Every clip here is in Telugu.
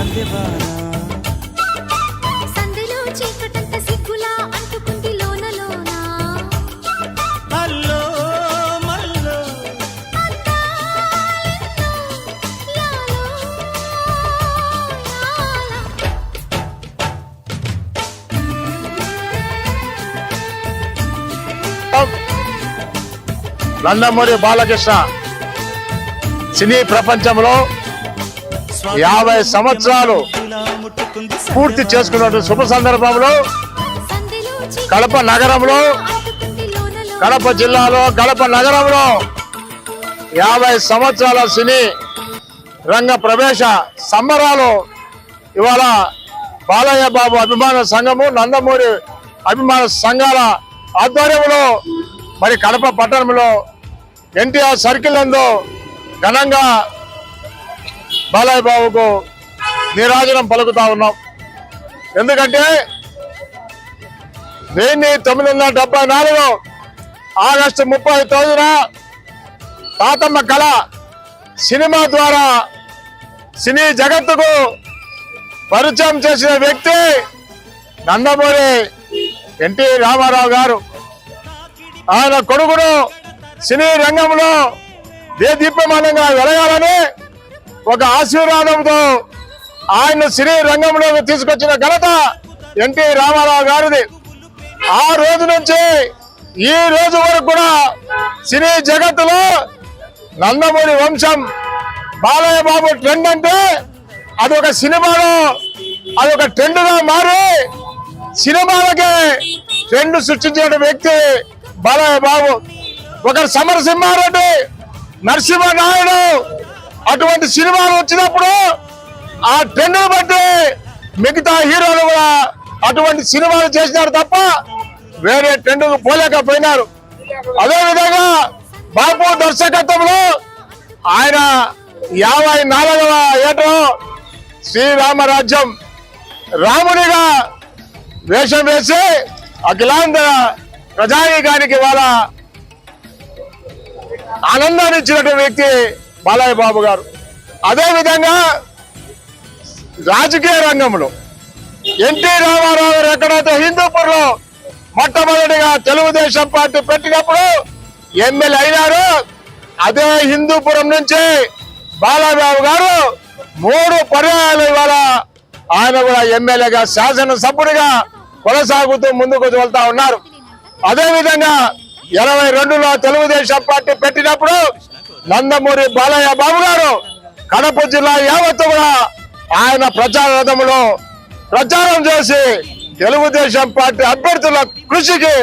సందెవానా సందెలో చీకటంత సిగ్గులా అంటుకుంది లోన లోన మల్లో మల్లో అందాలెన్నో లాలో నందమూరి బాలకృష్ణ సినీ ప్రపంచంలో 50 సంవత్సరాలు పూర్తి చేసుకున్న శుభ సందర్భంలో సందెలో కడప నగరంలో అంటుకుంది లోన లోన కడప జిల్లాలో కడప నగరంలో 50 సంవత్సరాల సినీ రంగ ప్రవేశ సంబరాలు ఇవాళ బాలయ్య బాబు అభిమాన సంఘము నందమూరి అభిమాన సంఘాల ఆధ్వర్యంలో మరి కడప పట్టణంలో ఎన్టీఆర్ సర్కిల్ నందు ఘనంగా బాలయ్య బాబుకు నీరాజనం పలుకుతా ఉన్నాం. ఎందుకంటే 1974 ఆగస్టు 30 తాతమ్మ కళ సినిమా ద్వారా సినీ జగత్తుకు పరిచయం చేసిన వ్యక్తి నందమూరి ఎన్టీ రామారావు గారు. ఆయన కొడుకును సినీ రంగంలో దీప్యమానంగా వెలగాలని ఒక ఆశీర్వాదంతో ఆయన సినీ రంగంలోకి తీసుకొచ్చిన ఘనత ఎన్టీ రామారావు గారిది. ఆ రోజు నుంచి ఈ రోజు వరకు కూడా సినీ జగత్తులో నందమూరి వంశం బాలయ్య బాబు ట్రెండ్ అంటే అదొక సినిమాలో అదొక ట్రెండ్ గా మారి సినిమాలకి ట్రెండ్ సృష్టించిన వ్యక్తి బాలయ్య బాబు. ఒకరు సమరసింహారెడ్డి, నరసింహనాయుడు అటువంటి సినిమాలు వచ్చినప్పుడు ఆ ట్రెండ్ బట్టి మిగతా హీరోలు కూడా అటువంటి సినిమాలు చేసినారు తప్ప వేరే ట్రెండ్ పోలేకపోయినారు. అదేవిధంగా బాపు దర్శకత్వంలో ఆయన 54వ ఏటో శ్రీరామరాజ్యం రామునిగా వేషం వేసి అఖిలాంధ్ర ప్రజానీకానికి వాళ్ళ ఆనందాన్ని ఇచ్చినటువంటి వ్యక్తి బాలయ్య బాబు గారు. అదేవిధంగా రాజకీయ రంగంలో ఎన్టీ రామారావు గారు ఎక్కడైతే హిందూపూర్లో మొట్టమొదటిగా తెలుగుదేశం పార్టీ పెట్టినప్పుడు ఎమ్మెల్యే అయినారు. అదే హిందూపురం నుంచి బాలయ్య బాబు గారు 3 పర్యాయాలు ఇవాళ ఆయన కూడా ఎమ్మెల్యేగా శాసనసభ్యుడిగా కొనసాగుతూ ముందుకు వెళ్తా ఉన్నారు. అదేవిధంగా 82లో తెలుగుదేశం పార్టీ పెట్టినప్పుడు నందమూరి బాలయ్య బాబు గారు కడప జిల్లా యావత్తు కూడా ఆయన ప్రచార రథంలో ప్రచారం చేసి తెలుగుదేశం పార్టీ అభ్యర్థుల కృషికి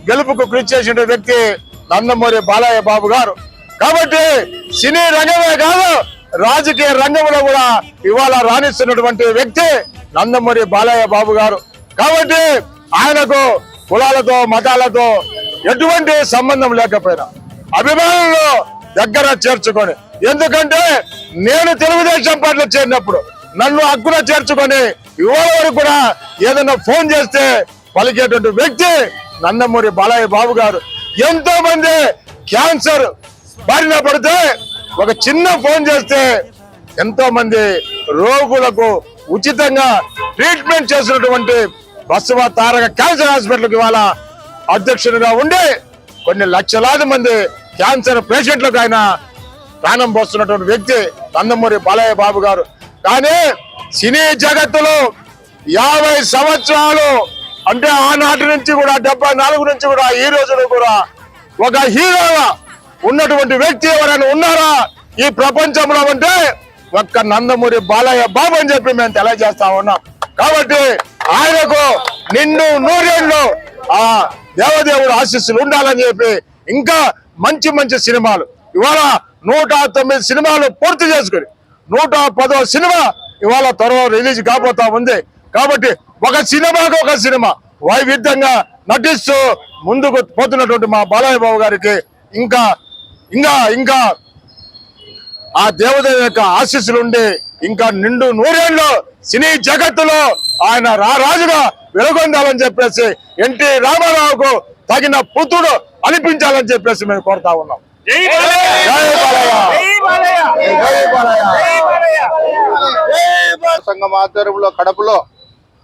గెలుపుకు కృషి చేసిన వ్యక్తి నందమూరి బాలయ్య బాబు గారు. కాబట్టి సినీ రంగమే కాదు రాజకీయ రంగంలో కూడా ఇవాళ రాణిస్తున్నటువంటి వ్యక్తి నందమూరి బాలయ్య బాబు గారు. కాబట్టి ఆయనకు కులాలతో మతాలతో ఎటువంటి సంబంధం లేకపోయినా అభిమానులు దగ్గర చేర్చుకొని, ఎందుకంటే నేను తెలుగుదేశం పార్టీలో చేరినప్పుడు నన్ను హక్కున చేర్చుకొని ఇవాళ వరకు కూడా ఏదైనా ఫోన్ చేస్తే పలికేటువంటి వ్యక్తి నందమూరి బాలయ్య బాబు గారు. ఎంతో మంది క్యాన్సర్ బారిన పడితే ఒక చిన్న ఫోన్ చేస్తే ఎంతో మంది రోగులకు ఉచితంగా ట్రీట్మెంట్ చేసినటువంటి బసవ తారక క్యాన్సర్ హాస్పిటల్కి ఇవాళ అధ్యక్షుడిగా ఉండి కొన్ని లక్షలాది మంది క్యాన్సర్ పేషెంట్లకు ఆయన ప్రాణం పోస్తున్నటువంటి వ్యక్తి నందమూరి బాలయ్య బాబు గారు. కానీ సినీ జగత్తులో 50 సంవత్సరాలు అంటే ఆనాటి నుంచి కూడా 74 నుంచి కూడా ఈ రోజులో కూడా ఒక హీరోగా ఉన్నటువంటి వ్యక్తి ఎవరైనా ఉన్నారా ఈ ప్రపంచంలో అంటే ఒక్క నందమూరి బాలయ్య బాబు అని చెప్పి మేము తెలియజేస్తా ఉన్నాం. కాబట్టి ఆయనకు నిండు 100 ఏళ్ళు ఆ దేవదేవుడు ఆశీస్సులు ఉండాలని చెప్పి ఇంకా మంచి మంచి సినిమాలు ఇవాళ 109 సినిమాలు పూర్తి చేసుకుని 110వ సినిమా ఇవాళ త్వరలో రిలీజ్ కాబోతా ఉంది. కాబట్టి ఒక సినిమాకు ఒక సినిమా వైవిధ్యంగా నటిస్తూ ముందుకు పోతున్నటువంటి మా బాలయ్య బాబు గారికి ఇంకా ఇంకా ఇంకా ఆ దేవదేవుని యొక్క ఆశీస్సులుండి ఇంకా నిండు 100 ఏళ్ళు సినీ జగత్తులో ఆయన రారాజుగా వెలుగొందాలని చెప్పేసి ఎన్టీ రామారావుకు తగిన పుత్రుడు అనిపించాలని చెప్పేసి మేము కోరుతా ఉన్నాం. జై బాలయ్య. సంఘం ఆధ్వర్యంలో కడపలో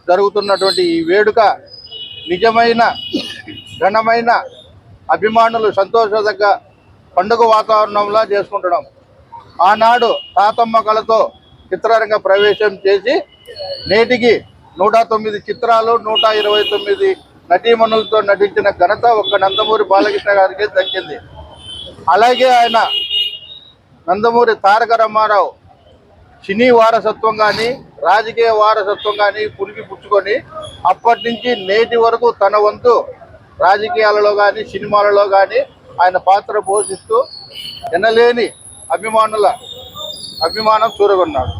జరుగుతున్నటువంటి ఈ వేడుక నిజమైన ఘనమైన అభిమానులు సంతోషదగ్గ పండుగ వాతావరణంలో చేసుకుంటున్నాం. ఆనాడు తాతమ్మ కళతో చిత్రరంగ ప్రవేశం చేసి నేటికి 109 చిత్రాలు 129 నటీమణులతో నటించిన ఘనత ఒక్క నందమూరి బాలకృష్ణ గారికి దక్కింది. అలాగే ఆయన నందమూరి తారక రామారావు సినీ వారసత్వం కానీ రాజకీయ వారసత్వం కానీ పులికి పుచ్చుకొని అప్పటి నుంచి నేటి వరకు తన వంతు రాజకీయాలలో కానీ సినిమాలలో కానీ ఆయన పాత్ర పోషిస్తూ ఎనలేని అభిమానం చూరగొన్నాడు.